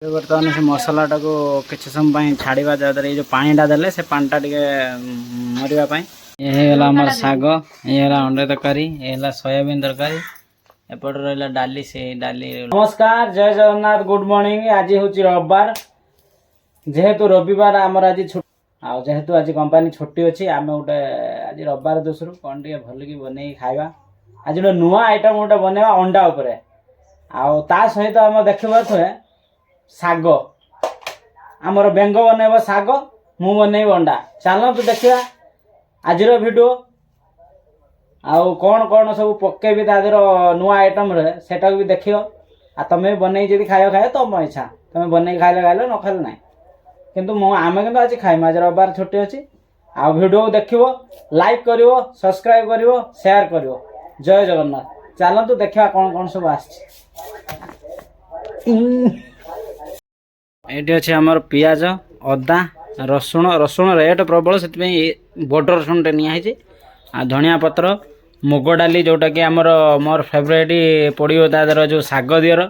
बर्तमान से मसलाटा को किसी समय छाड़ा जहाँद्वारा ये जो पानीटा देले से पानीटा टे मरवाई ये आम शाग ये अंडा तरकारी ये सोयाबीन तरकारी एपट रहा डाली से डाली। नमस्कार जय जगन्नाथ गुड मॉर्निंग। आज हूँ रविवार जेहेतु रविवार आमर आज छुट्टी जेहेतु आज कंपानी छुट्टी अच्छी आम गोटे आज रविवार दोषरू कौन टे भल कि बन खाଇବା। आज गोटे नुआ आइटम गोटे बनवा अंडा उपर आ सहित आम देखिए शाग आमर बेंग बनइब शाग मु बनइब अंडा। चलतु देखा आज वीडियो आउ कौन कौन सब पकेबी तादर नुआ आइटम सेटा भी देख तुम्हें बनई जी खाइ खाए तुम इच्छा तुम्हें बनई खाइले खाइल न खाइले ना किंतु आम कि आज खाइम। आज रविवार छुट्टी अच्छी आ वीडियो देख लाइक कर सब्सक्राइब कर शेयर कर। जय जगन्नाथ। चलतु देखा कौन कौन सब आठी अच्छे आमर पियाज अदा रसुण रसुण रेट प्रबल से बड़ रसुण टे निहाई आ धनिया पत्र मुग डाली जोटा कि आमर मोर फेवरेट पड़ो तादर जो शाग दियर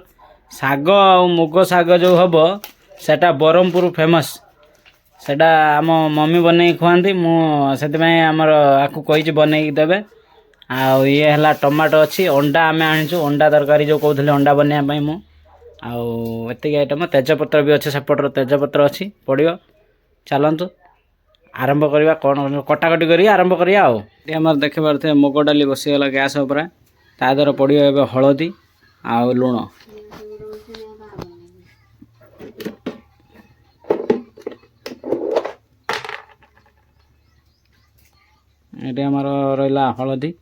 शाग आ मुग शाग जो हम सेटा ब्रह्मपुर फेमस सेटा आम मम्मी बनई खुआती मुझे आमर आपको कही बनई देवे। आ ये है टमाटो अच्छी अंडा आम आनीचु अंडा तरकारी जो कहते अंडा बनवाई मु आती आइटम तेजपत्र भी अच्छे सेपटर तेजपत्र अच्छी पड़ो। चलतु आरंभ करवा कौन कटाकटी कर आरंभ करा। देखी पारे मुग डाली बसीगला गैस उपर तादर पड़ो ए हलदी आ लुण ये आमर रहा हलदी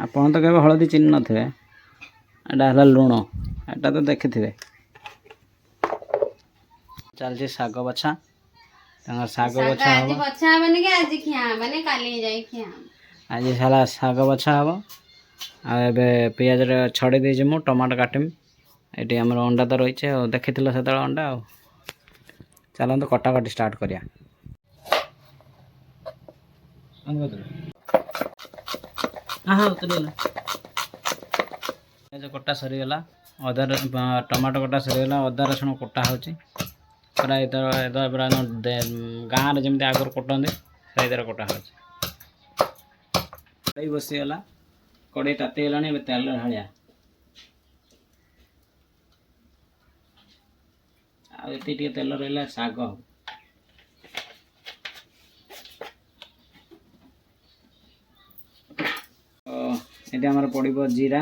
आपन तो कहे हलदी चिन्ह नथिबे एटा है लुण एटा तो देखि थे। चलती शाग बछा शाग बछा आज सारा शाग बछा हम आबे पियाज छड़े दे मु टमाटो काटमी ये आम अंडा तो रही है देखी से अंडा आ चलते कटाकटी स्टार्ट करिया। कटा सरीगला अदा टमाटो कटा सरीगला अदा रसुण कटा हो प्राय पूरा गाँव जमी आगर कटते से कटा हो कड़े बसीगला कड़े तातीगला तेल ढालिया आती तेल रहा शाग ये आमर पड़ो जीरा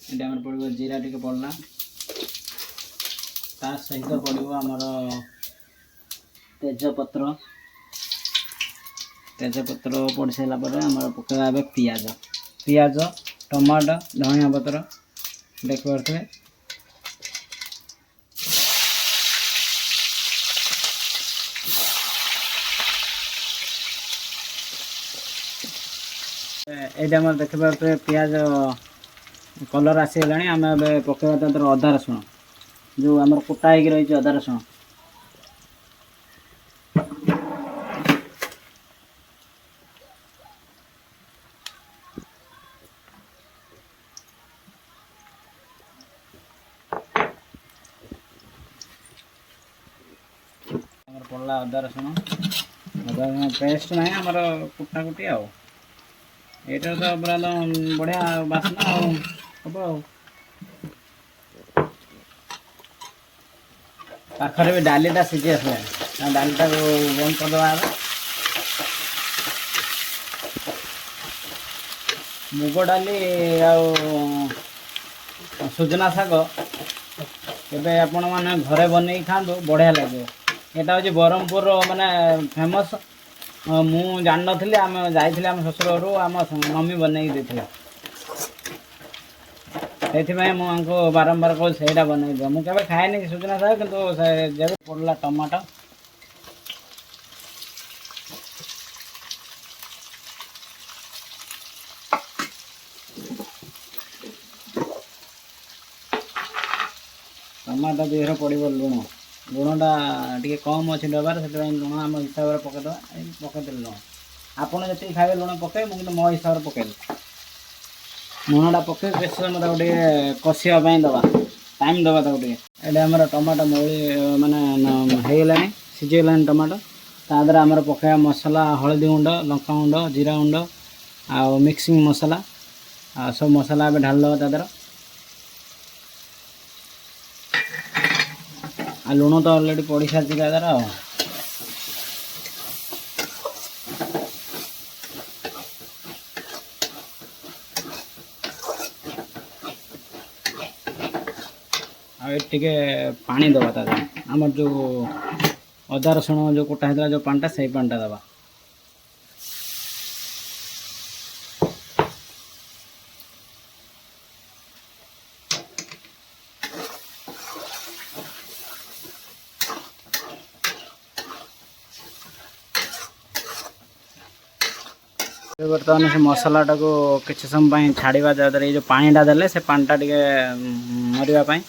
ये आमर पड़ो जीरा टी पड़ला ता सहित पड़ो आमर तेजपत्र तेजपत्र पड़ सारापर आम पकड़ा पियाज पियाज टमाटो धनिया पत्र देख पारे ये आम देख पारे पियाज कलर आसीगला आम पकड़ा तर अदा रसुण जो आम कुटा हो रही अदा रसुण पड़ा अदा रसुण अदा पेस्ट ना आमर कुटा कुटी आ ये तो पूरा बढ़िया बासना हम पाखर भी डालीटा सीझी आसला डालीटा बंद करदे मुग डाली सुजना शाग केबे आपण माने घरे बनई खातु बढ़िया लगे। यहाँ हूँ ब्रह्मपुर माने फेमस मु जान नी आम जाइए आम शशुर घर आम मम्मी बनई देते मुझको बारंबार कह से बनई दिया मुझे खाए सुजना शाग कि जब पड़ला टमाटो टमाटो देहर पड़ो लुण लुणटा टी कम अच्छे डबार से लुण आम हिसाब से पकईदे पकईदे लुण आपड़ जी खाए लुण पकई मुझे मो हिसाब से पकईली लुणटा पकई बेस समय गोटे कषापी दवा टाइम दवा गोटे ये आम टमाटो मौली मानने होगला सीझीगला टमाटो तादर आम पकड़ा मसला हलदी गुंड लंका गुंड जीरा गुंड आ मिक्सिंग मसला सब मसला ए ढाल दवा तादर आ लुण तो अलरेडी पड़ सारी तादर टे पानी दबा ता आम जो अदा रसुण जो कोटा होता जो पानीटा से पानीटा दबा बर्तमान से मसलाटा को किसी समय छाड़ा जहाँ ये जो पानीटा देले से पानीटा टे मरवाई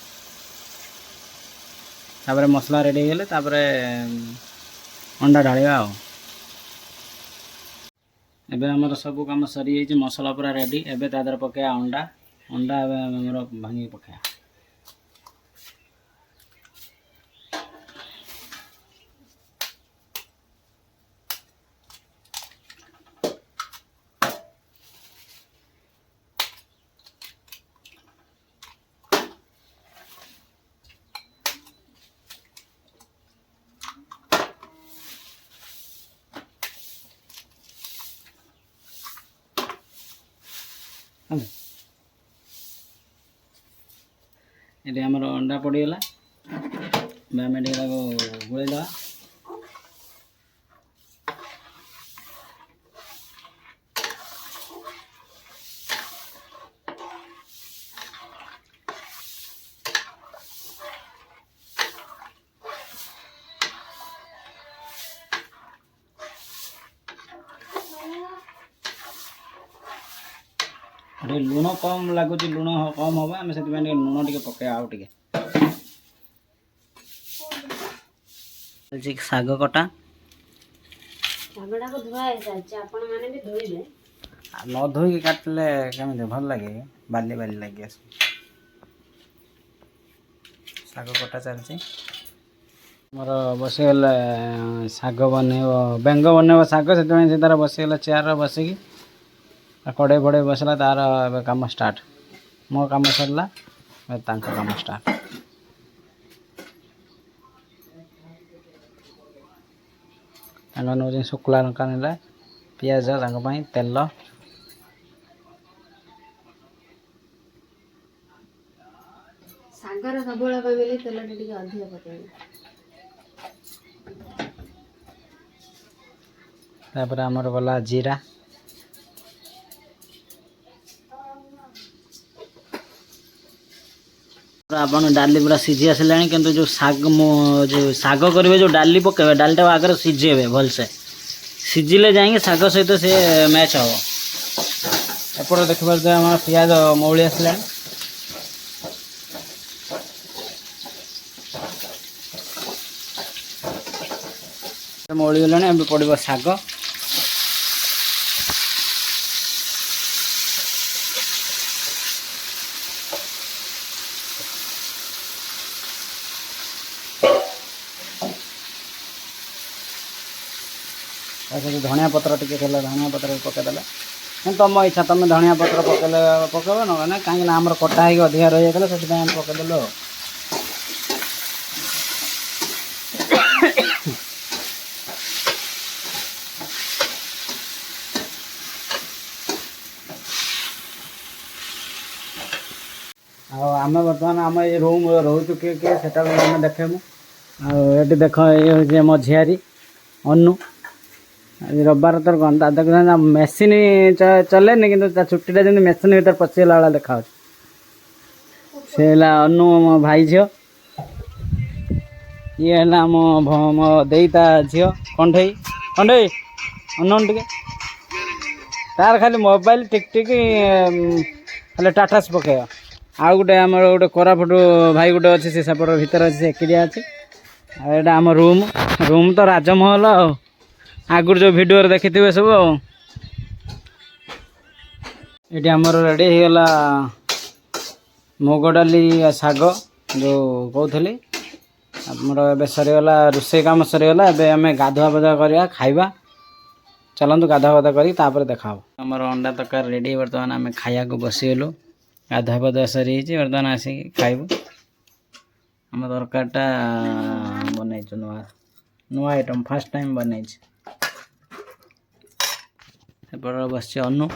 तापर मसला रेडी गले अंडा ढालिया एबे हमर सब काम सरी जाइए मसला पूरा रेडी एबे तादर पकाया अंडा अंडा एबे भांगी पकाया ये आमर अंडा पड़गला आम गोलैदा लुण कम लगुच लुण कम हम आम से लुण टे पकड़ा आउ टे शाग कटा न धोई काटले केमी भल लगे बाली बाली लगे शाग कटा चलती मोर बसीगला शाग बनइब बेंग बनइब शाग से तार बसीगला चेयर बसिकी कड़े फड़े बसला तार काम स्टार्ट मो काम सरला काम स्टार्ट नौ शुक्ला लंका ना पिज तेल सागर सब तेल अधिक पकड़ आमर गला जीरा आपन डाली पूरा सीझी आसला किंतु जो साग करेंगे जो डाली पकेबे डालीटा आगे सीझेबे भलसे सीझिले जाएंगे साग सहित से मैच हम एपटे देखिए आम पिज मौली आसला मौली गला पड़ो शाग धनिया पत्र टे धनिया पत्र पकईदे तुम इच्छा तुम धनिया पत्र पकड़े पकेब ना कहीं आम कटा हो अधिका रही जाता से पकईदेल आम बर्तमान आम ये रूम रोचु किए किए से देखेमु ये देख ये मो झियारी अनु रविवार तर कौन दादा मेसीन चलेनि कि छुट्टीटा जमी मेसीन भर पशिगला वाला देखा से अनु मो भाई झी ये मो देता झी कंठई कंठई अनु टे तार खाली मोबाइल टिक टिक खाली टाटास पकड़ आउ गोटे आम गोटे कोरापुट भाई गोटे अच्छे से सेपट भर अच्छे एकिया अच्छे यहाँ आम रूम रूम तो राजमहल आगुर जो भिडियो देखी सब। ये आमर रेडी होगला मुग डाली शाग जो कहली आमर ए सरीगला रोषे कम सरीगला ए आम गाधुआ पाधुआ करवा खाଇବା चलतु गाधुआ पाधुआ कर देखा आमर अंडा तरकारी रेडी बर्तमान आम खाया बसीगलु गाधुआ पाधुआ सरी बर्तमान आसिक खाइबु आम तरकारीटा बनई नुआ नुआ आइटम फर्स्ट टाइम बनई बस अनु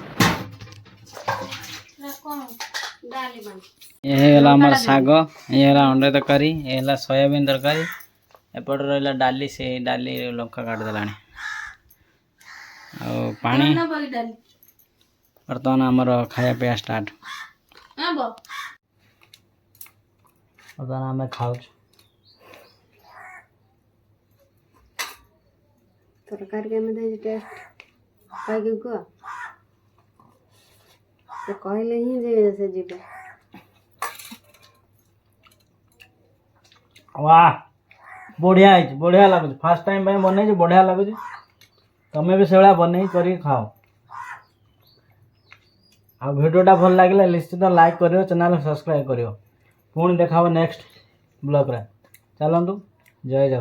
ये हमार शाग ये अंडा तरकारी ये सोयाबीन तरकारी एपट रहा डाली से डाली लंका काटिदेला पानी बर्तमान आमर खाया पिया स्टार्ट बर्तमान आम खाऊ तरकारी केମିତି टेस्ट खाइके कुह से कहले ही जे से जीवे वाह बढ़िया है बढ़िया लगुच फास्ट टाइम बनई बढ़िया लगुच तमें भी से बनई कर खाओ आ वीडियोटा भल लगे निश्चित लाइक करियो चैनल सब्सक्राइब करियो पुणी देखा नेक्स्ट ब्लॉग रे चलतु जय जगन्नाथ।